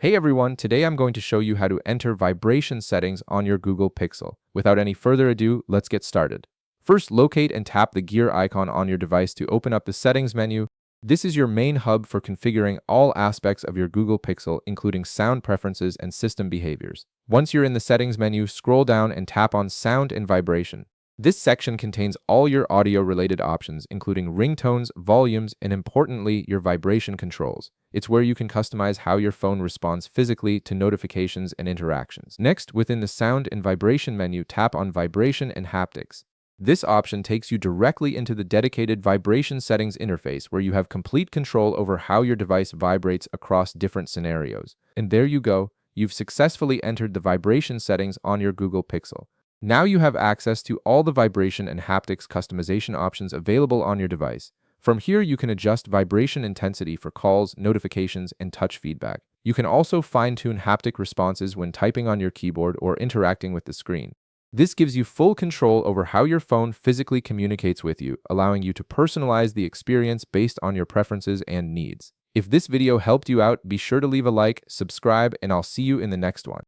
Hey everyone, today I'm going to show you how to enter vibration settings on your Google Pixel. Without any further ado, let's get started. First, locate and tap the gear icon on your device to open up the settings menu. This is your main hub for configuring all aspects of your Google Pixel, including sound preferences and system behaviors. Once you're in the settings menu, scroll down and tap on sound and vibration. This section contains all your audio-related options, including ringtones, volumes, and importantly, your vibration controls. It's where you can customize how your phone responds physically to notifications and interactions. Next, within the sound and vibration menu, tap on Vibration and Haptics. This option takes you directly into the dedicated vibration settings interface where you have complete control over how your device vibrates across different scenarios. And there you go, you've successfully entered the vibration settings on your Google Pixel. Now you have access to all the vibration and haptics customization options available on your device. From here, you can adjust vibration intensity for calls, notifications, and touch feedback. You can also fine-tune haptic responses when typing on your keyboard or interacting with the screen. This gives you full control over how your phone physically communicates with you, allowing you to personalize the experience based on your preferences and needs. If this video helped you out, be sure to leave a like, subscribe, and I'll see you in the next one.